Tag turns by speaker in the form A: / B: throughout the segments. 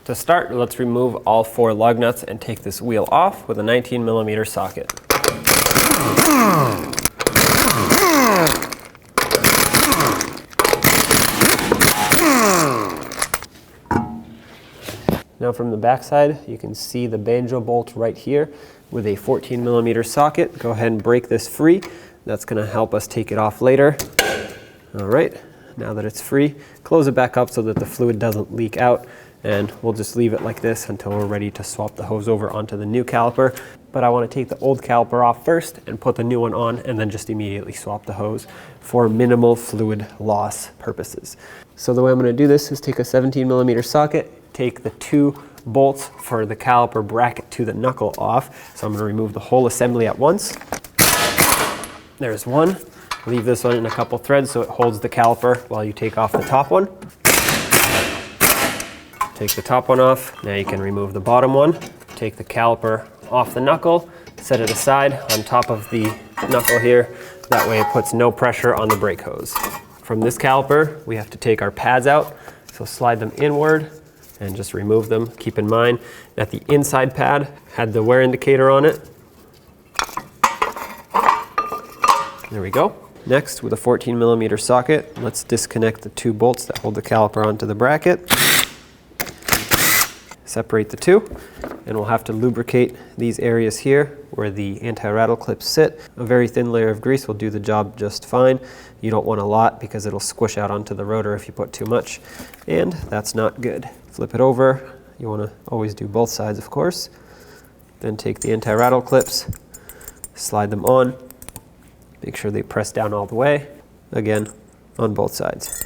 A: To start, let's remove all 4 lug nuts and take this wheel off with a 19mm socket. Now from the back side, you can see the banjo bolt right here with a 14mm socket. Go ahead and break this free. That's going to help us take it off later. All right, now that it's free, close it back up so that the fluid doesn't leak out, and we'll just leave it like this until we're ready to swap the hose over onto the new caliper. But I want to take the old caliper off first and put the new one on, and then just immediately swap the hose for minimal fluid loss purposes. So the way I'm going to do this is take a 17mm socket, take the 2 bolts for the caliper bracket to the knuckle off. So I'm going to remove the whole assembly at once. There's one. Leave this one in a couple threads so it holds the caliper while you take off the top one. Take the top one off. Now you can remove the bottom one. Take the caliper off the knuckle, set it aside on top of the knuckle here. That way it puts no pressure on the brake hose. From this caliper, we have to take our pads out. So slide them inward and just remove them. Keep in mind that the inside pad had the wear indicator on it. There we go. Next, with a 14mm socket, let's disconnect the 2 bolts that hold the caliper onto the bracket. Separate the 2, and we'll have to lubricate these areas here where the anti-rattle clips sit. A very thin layer of grease will do the job just fine. You don't want a lot because it'll squish out onto the rotor if you put too much, and that's not good. Flip it over. You want to always do both sides, of course. Then take the anti-rattle clips, slide them on. Make sure they press down all the way, again, on both sides.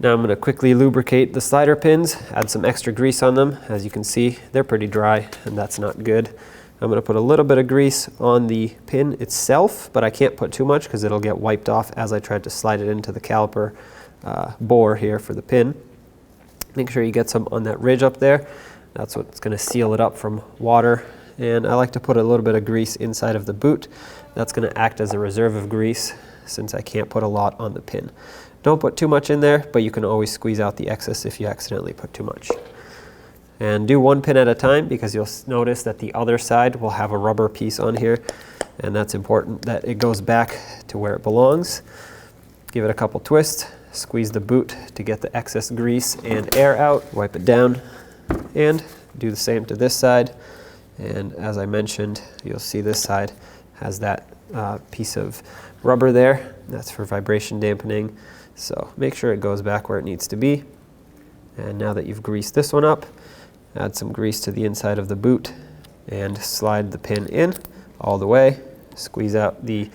A: Now I'm going to quickly lubricate the slider pins, add some extra grease on them. As you can see, they're pretty dry, and that's not good. I'm going to put a little bit of grease on the pin itself, but I can't put too much because it'll get wiped off as I try to slide it into the caliper bore here for the pin. Make sure you get some on that ridge up there. That's what's going to seal it up from water. And I like to put a little bit of grease inside of the boot. That's going to act as a reserve of grease since I can't put a lot on the pin. Don't put too much in there, but you can always squeeze out the excess if you accidentally put too much. And do 1 pin at a time because you'll notice that the other side will have a rubber piece on here, and that's important that it goes back to where it belongs. Give it a couple twists, squeeze the boot to get the excess grease and air out, wipe it down, and do the same to this side. And as I mentioned, you'll see this side has that piece of rubber there. That's for vibration dampening. So make sure it goes back where it needs to be. And now that you've greased this one up, add some grease to the inside of the boot and slide the pin in all the way. Squeeze out the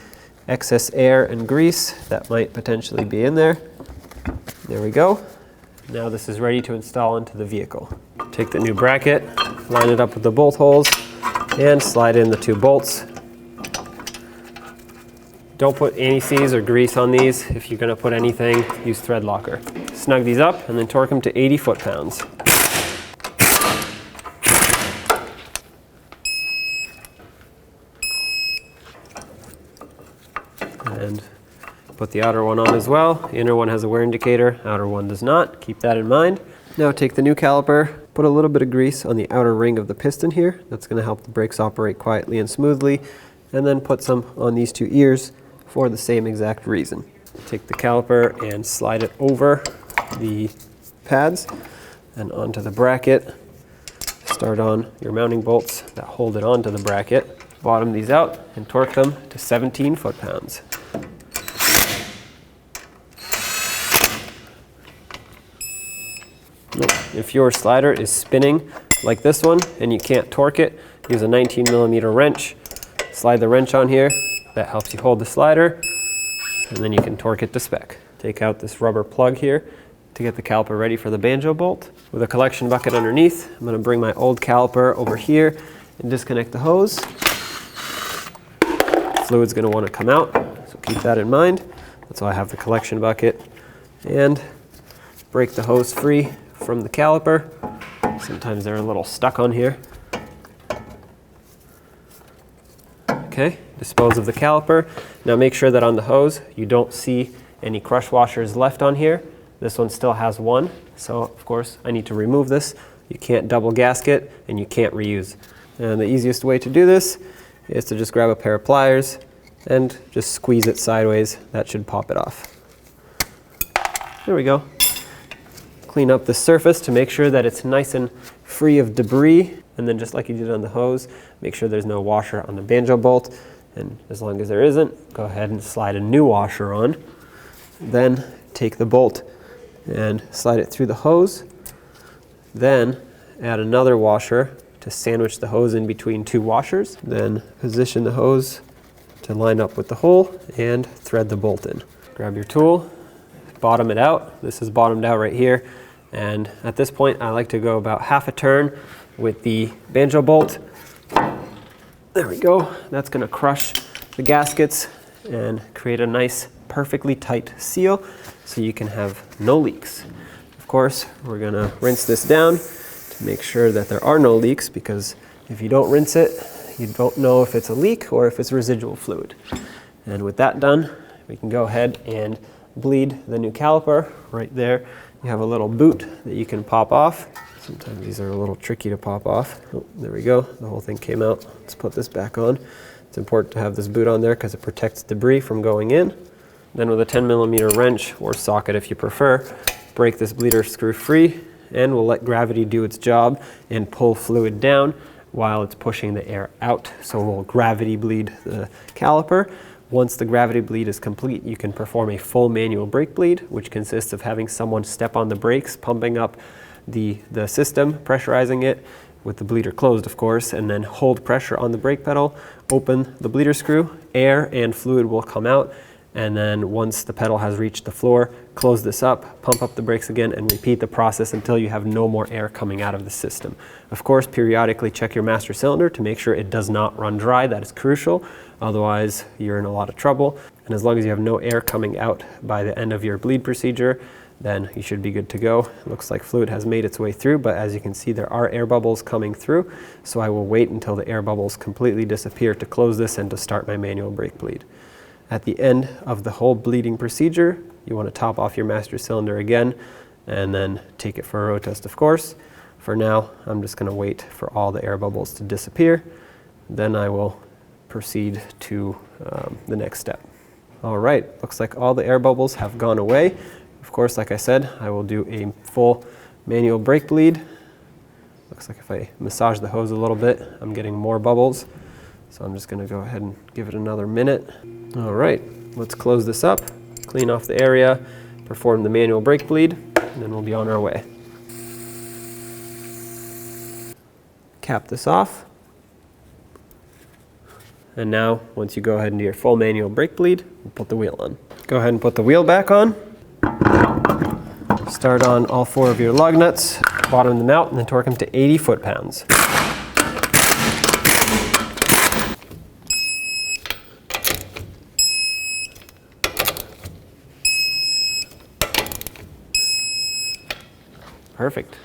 A: excess air and grease that might potentially be in there. There we go. Now this is ready to install into the vehicle. Take the new bracket, line it up with the bolt holes, and slide in the 2 bolts. Don't put anti-seize or grease on these. If you're going to put anything, use thread locker. Snug these up and then torque them to 80 foot-pounds. And put the outer one on as well. The inner one has a wear indicator, outer one does not. Keep that in mind. Now take the new caliper, put a little bit of grease on the outer ring of the piston here. That's going to help the brakes operate quietly and smoothly. And then put some on these 2 ears for the same exact reason. Take the caliper and slide it over the pads and onto the bracket. Start on your mounting bolts that hold it onto the bracket. Bottom these out and torque them to 17 foot-pounds. If your slider is spinning like this one and you can't torque it, use a 19mm wrench. Slide the wrench on here. That helps you hold the slider, and then you can torque it to spec. Take out this rubber plug here to get the caliper ready for the banjo bolt. With a collection bucket underneath, I'm going to bring my old caliper over here and disconnect the hose. Fluid's going to want to come out, so keep that in mind. That's why I have the collection bucket. And break the hose free from the caliper. Sometimes they're a little stuck on here. Okay, dispose of the caliper. Now make sure that on the hose you don't see any crush washers left on here. This one still has one. So of course I need to remove this. You can't double gasket and you can't reuse. And the easiest way to do this is to just grab a pair of pliers and just squeeze it sideways. That should pop it off. There we go. Clean up the surface to make sure that it's nice and free of debris. And then just like you did on the hose, make sure there's no washer on the banjo bolt. And as long as there isn't, go ahead and slide a new washer on. Then take the bolt and slide it through the hose. Then add another washer to sandwich the hose in between two washers. Then position the hose to line up with the hole and thread the bolt in. Grab your tool, bottom it out. This is bottomed out right here. And at this point, I like to go about half a turn with the banjo bolt. There we go. That's going to crush the gaskets and create a nice, perfectly tight seal so you can have no leaks. Of course, we're going to rinse this down to make sure that there are no leaks, because if you don't rinse it, you don't know if it's a leak or if it's residual fluid. And with that done, we can go ahead and bleed the new caliper right there. You have a little boot that you can pop off. Sometimes these are a little tricky to pop off. Oh, there we go. The whole thing came out. Let's put this back on. It's important to have this boot on there because it protects debris from going in. Then with a 10mm wrench or socket if you prefer, break this bleeder screw free, and we'll let gravity do its job and pull fluid down while it's pushing the air out. So we'll gravity bleed the caliper. Once the gravity bleed is complete, you can perform a full manual brake bleed, which consists of having someone step on the brakes, pumping up the system, pressurizing it with the bleeder closed, of course, and then hold pressure on the brake pedal, open the bleeder screw, air and fluid will come out, and then once the pedal has reached the floor, close this up, pump up the brakes again, and repeat the process until you have no more air coming out of the system. Of course, periodically check your master cylinder to make sure it does not run dry. That is crucial. Otherwise, you're in a lot of trouble. And as long as you have no air coming out by the end of your bleed procedure, then you should be good to go. It looks like fluid has made its way through, but as you can see, there are air bubbles coming through. So I will wait until the air bubbles completely disappear to close this and to start my manual brake bleed. At the end of the whole bleeding procedure, you want to top off your master cylinder again and then take it for a road test, of course. For now, I'm just going to wait for all the air bubbles to disappear. Then I will proceed to the next step. All right, looks like all the air bubbles have gone away. Of course, like I said, I will do a full manual brake bleed. Looks like if I massage the hose a little bit, I'm getting more bubbles. So I'm just going to go ahead and give it another minute. All right, let's close this up, clean off the area, perform the manual brake bleed, and then we'll be on our way. Cap this off. And now, once you go ahead and do your full manual brake bleed, we'll put the wheel on. Go ahead and put the wheel back on. Start on all 4 of your lug nuts, bottom them out, and then torque them to 80 foot-pounds. Perfect.